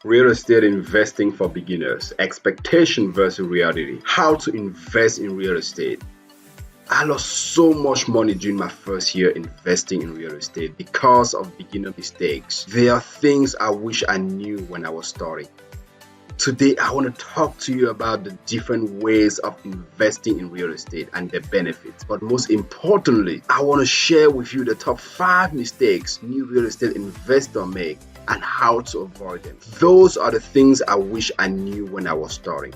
Real estate investing for beginners, expectation versus reality, how to invest in real estate. I lost so much money during my first year investing in real estate because of beginner mistakes. There are things I wish I knew when I was starting. Today, I want to talk to you about the different ways of investing in real estate and their benefits. But most importantly, I want to share with you the top 5 mistakes new real estate investors make and how to avoid them. Those are the things I wish I knew when I was starting.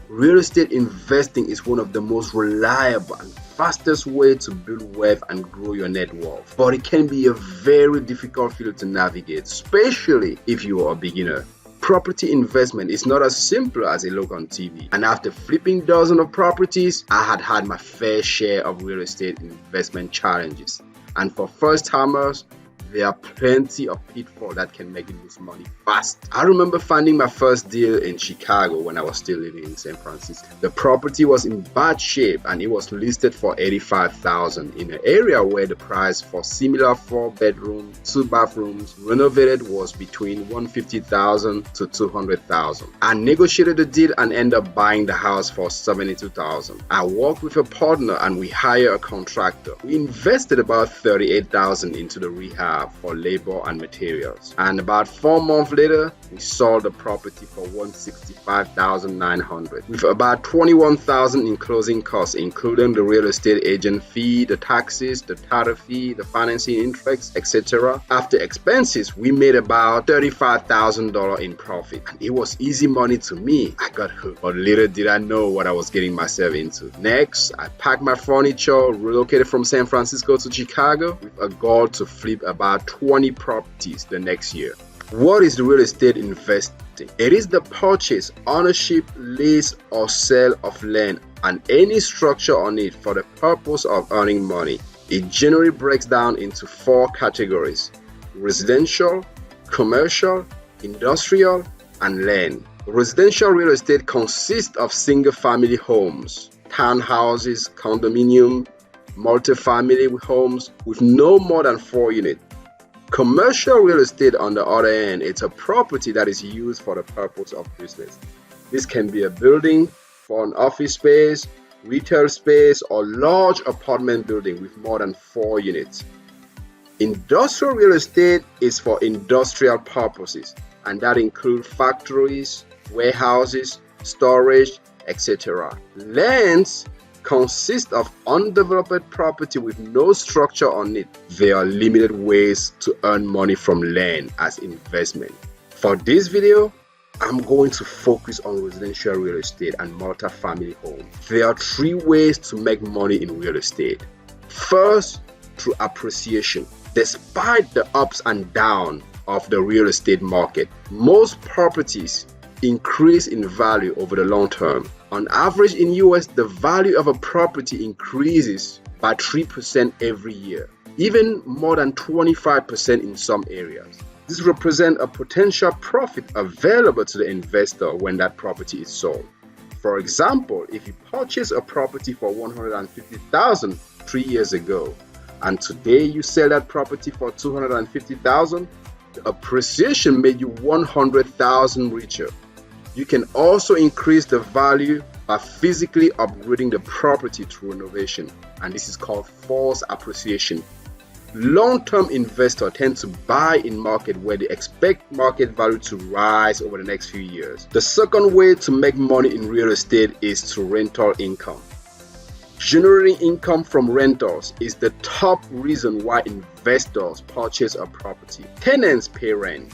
Real estate investing is one of the most reliable and fastest way to build wealth and grow your net worth. But it can be a very difficult field to navigate, especially if you are a beginner. Property investment is not as simple as it looks on TV. And after flipping dozens of properties, I had my fair share of real estate investment challenges. And for first-timers, there are plenty of pitfalls that can make you lose money fast. I remember finding my first deal in Chicago when I was still living in San Francisco. The property was in bad shape and it was listed for $85,000 in an area where the price for similar 4-bedroom, 2 bathrooms renovated was between $150,000 to $200,000. I negotiated the deal and ended up buying the house for $72,000. I worked with a partner and we hired a contractor. We invested about $38,000 into the rehab for labor and materials, and about 4 months later we sold the property for $165,900 with about $21,000 in closing costs, including the real estate agent fee, the taxes, the title fee, the financing interest, etc. After expenses, we made about $35,000 in profit, and it was easy money to me. I got hooked, but little did I know what I was getting myself into. Next, I packed my furniture, relocated from San Francisco to Chicago with a goal to flip about 20 properties the next year. What is the real estate investing? It is the purchase, ownership, lease, or sale of land and any structure on it for the purpose of earning money. It generally breaks down into 4 categories: residential, commercial, industrial, and land. Residential real estate consists of single-family homes, townhouses, condominium, multi-family homes with no more than 4 units. Commercial real estate, on the other hand, it's a property that is used for the purpose of business. This can be a building for an office space, retail space, or large apartment building with more than 4 units. Industrial real estate is for industrial purposes, and that includes factories, warehouses, storage, etc. Lands consist of undeveloped property with no structure on it. There are limited ways to earn money from land as investment. For this video, I'm going to focus on residential real estate and multi-family homes. There are 3 ways to make money in real estate. First, through appreciation. Despite the ups and downs of the real estate market, most properties increase in value over the long term. On average in US, the value of a property increases by 3% every year, even more than 25% in some areas. This represents a potential profit available to the investor when that property is sold. For example, if you purchase a property for $150,000 3 years ago, and today you sell that property for $250,000, the appreciation made you $100,000 richer. You can also increase the value by physically upgrading the property through renovation, and this is called forced appreciation. Long-term investors tend to buy in market where they expect market value to rise over the next few years. The second way to make money in real estate is through rental income. Generating income from rentals is the top reason why investors purchase a property. Tenants pay rent.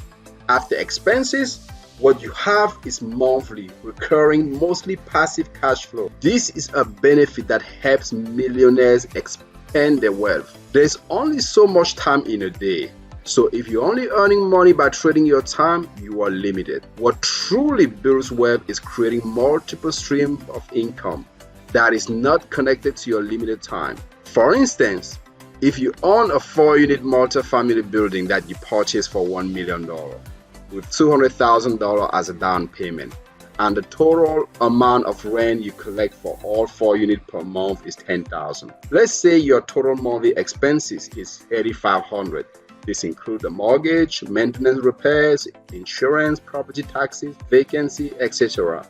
After expenses, what you have is monthly, recurring, mostly passive cash flow. This is a benefit that helps millionaires expand their wealth. There's only so much time in a day. So if you're only earning money by trading your time, you are limited. What truly builds wealth is creating multiple streams of income that is not connected to your limited time. For instance, if you own a 4-unit multi-family building that you purchased for $1 million, with $200,000 as a down payment, and the total amount of rent you collect for all 4 units per month is $10,000. Let's say your total monthly expenses is $8,500. This includes the mortgage, maintenance repairs, insurance, property taxes, vacancy, etc.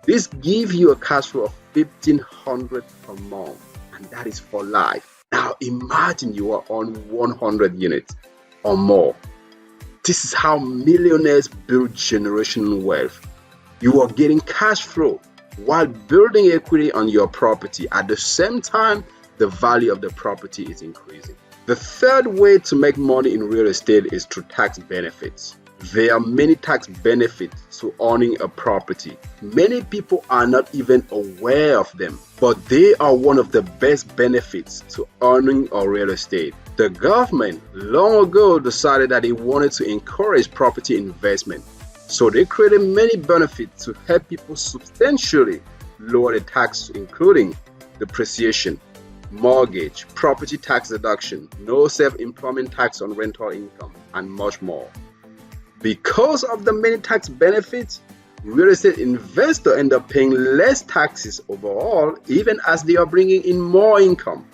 This gives you a cash flow of $1,500 per month, and that is for life. Now imagine you are on 100 units or more. This is how millionaires build generational wealth. You are getting cash flow while building equity on your property. At the same time, the value of the property is increasing. The third way to make money in real estate is through tax benefits. There are many tax benefits to owning a property. Many people are not even aware of them, but they are one of the best benefits to owning a real estate. The government long ago decided that they wanted to encourage property investment, so they created many benefits to help people substantially lower the tax, including depreciation, mortgage, property tax deduction, no self-employment tax on rental income, and much more. Because of the many tax benefits, real estate investors end up paying less taxes overall, even as they are bringing in more income.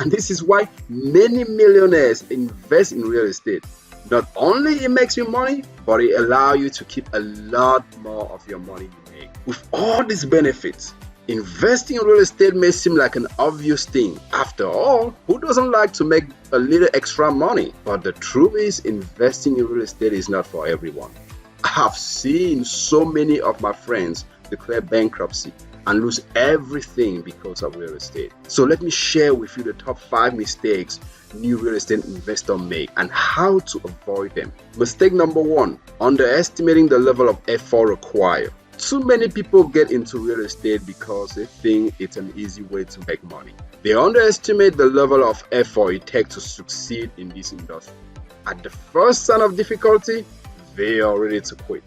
And this is why many millionaires invest in real estate. Not only it makes you money, but it allows you to keep a lot more of your money you make. With all these benefits, investing in real estate may seem like an obvious thing. After all, who doesn't like to make a little extra money? But the truth is, investing in real estate is not for everyone. I've seen so many of my friends declare bankruptcy and lose everything because of real estate. So let me share with you the top 5 mistakes new real estate investors make and how to avoid them. Mistake number 1, underestimating the level of effort required. Too many people get into real estate because they think it's an easy way to make money. They underestimate the level of effort it takes to succeed in this industry. At the first sign of difficulty, they are ready to quit.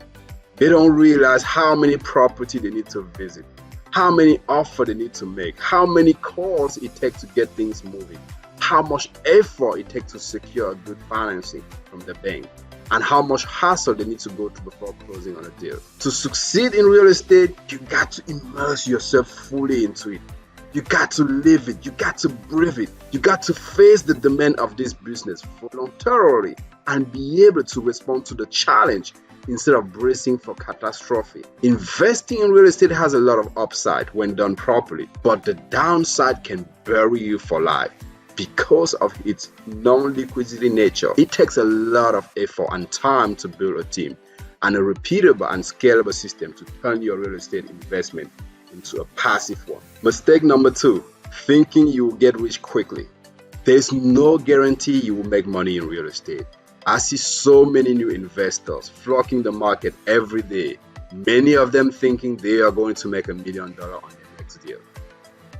They don't realize how many properties they need to visit, how many offers they need to make, how many calls it takes to get things moving, how much effort it takes to secure good financing from the bank, and how much hassle they need to go through before closing on a deal. To succeed in real estate, you got to immerse yourself fully into it. You got to live it. You got to breathe it. You got to face the demand of this business voluntarily and be able to respond to the challenge instead of bracing for catastrophe. Investing in real estate has a lot of upside when done properly, but the downside can bury you for life. Because of its non-liquidity nature, it takes a lot of effort and time to build a team and a repeatable and scalable system to turn your real estate investment into a passive one. Mistake number 2, thinking you will get rich quickly. There's no guarantee you will make money in real estate. I see so many new investors flocking the market every day, many of them thinking they are going to make $1 million on their next deal.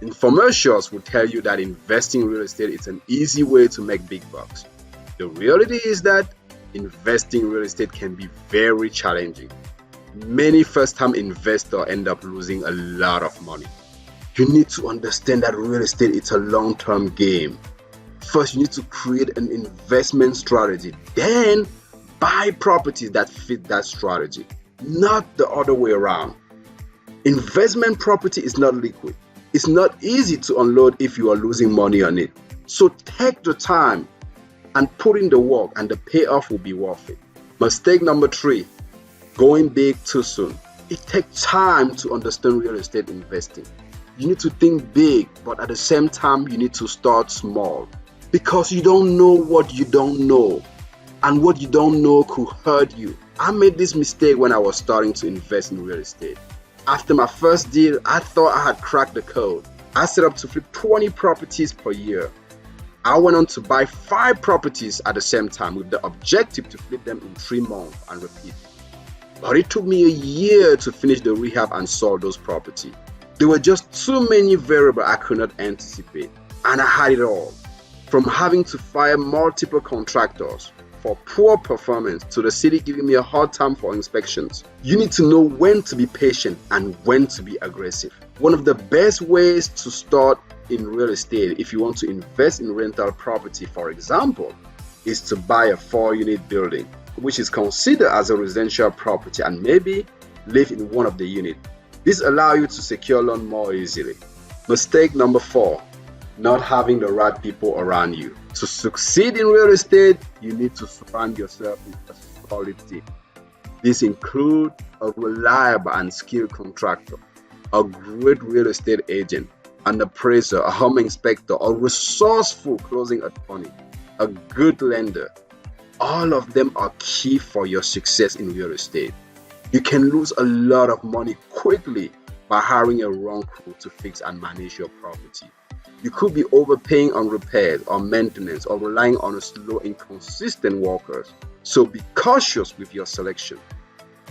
Infomercials will tell you that investing in real estate is an easy way to make big bucks. The reality is that investing in real estate can be very challenging. Many first-time investors end up losing a lot of money. You need to understand that real estate is a long-term game. First, you need to create an investment strategy, then buy properties that fit that strategy, not the other way around. Investment property is not liquid. It's not easy to unload if you are losing money on it. So take the time and put in the work, and the payoff will be worth it. Mistake number 3, going big too soon. It takes time to understand real estate investing. You need to think big, but at the same time, you need to start small. Because you don't know what you don't know, and what you don't know could hurt you. I made this mistake when I was starting to invest in real estate. After my first deal, I thought I had cracked the code. I set up to flip 20 properties per year. I went on to buy 5 properties at the same time with the objective to flip them in 3 months and repeat. But it took me a year to finish the rehab and sell those properties. There were just too many variables I could not anticipate, and I had it all. From having to fire multiple contractors for poor performance to the city giving me a hard time for inspections. You need to know when to be patient and when to be aggressive. One of the best ways to start in real estate, if you want to invest in rental property, for example, is to buy a 4-unit building, which is considered as a residential property, and maybe live in one of the units. This allows you to secure loan more easily. Mistake number 4, not having the right people around you. To succeed in real estate, you need to surround yourself with a solid team. This includes a reliable and skilled contractor, a great real estate agent, an appraiser, a home inspector, a resourceful closing attorney, a good lender. All of them are key for your success in real estate. You can lose a lot of money quickly by hiring a wrong crew to fix and manage your property. You could be overpaying on repairs or maintenance or relying on a slow, inconsistent workers. So be cautious with your selection.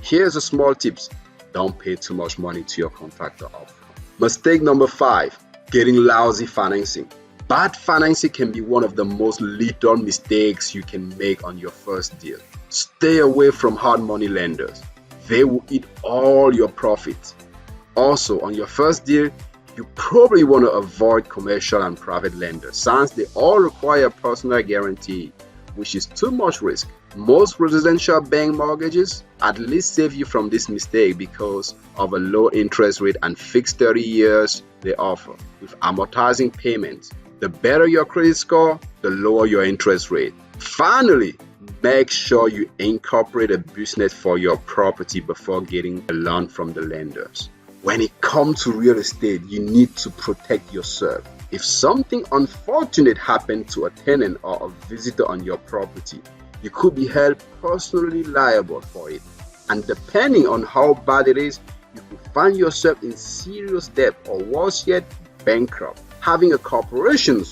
Here's a small tips. Don't pay too much money to your contractor upfront. Mistake number 5, getting lousy financing. Bad financing can be one of the most lethal mistakes you can make on your first deal. Stay away from hard money lenders. They will eat all your profits. Also, on your first deal, you probably want to avoid commercial and private lenders since they all require personal guarantee, which is too much risk. Most residential bank mortgages at least save you from this mistake because of a low interest rate and fixed 30 years they offer with amortizing payments. The better your credit score, the lower your interest rate. Finally, make sure you incorporate a business for your property before getting a loan from the lenders. When it comes to real estate, you need to protect yourself. If something unfortunate happened to a tenant or a visitor on your property, you could be held personally liable for it. And depending on how bad it is, you could find yourself in serious debt or worse yet, bankrupt. Having a corporation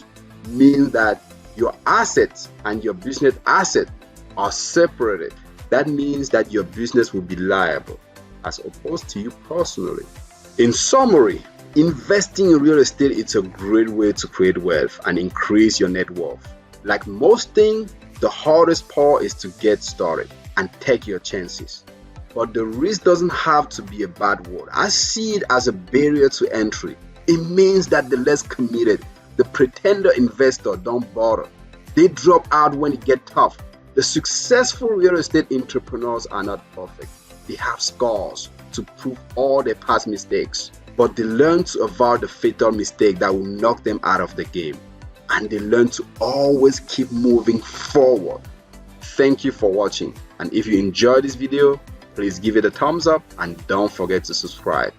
means that your assets and your business asset are separated. That means that your business will be liable as opposed to you personally. In summary, investing in real estate is a great way to create wealth and increase your net worth. Like most things, the hardest part is to get started and take your chances. But the risk doesn't have to be a bad word. I see it as a barrier to entry. It means that the less committed, the pretender investor don't bother. They drop out when it gets tough. The successful real estate entrepreneurs are not perfect. They have scars to prove all their past mistakes, but they learn to avoid the fatal mistake that will knock them out of the game, and they learn to always keep moving forward. Thank you for watching, and if you enjoyed this video, please give it a thumbs up and don't forget to subscribe.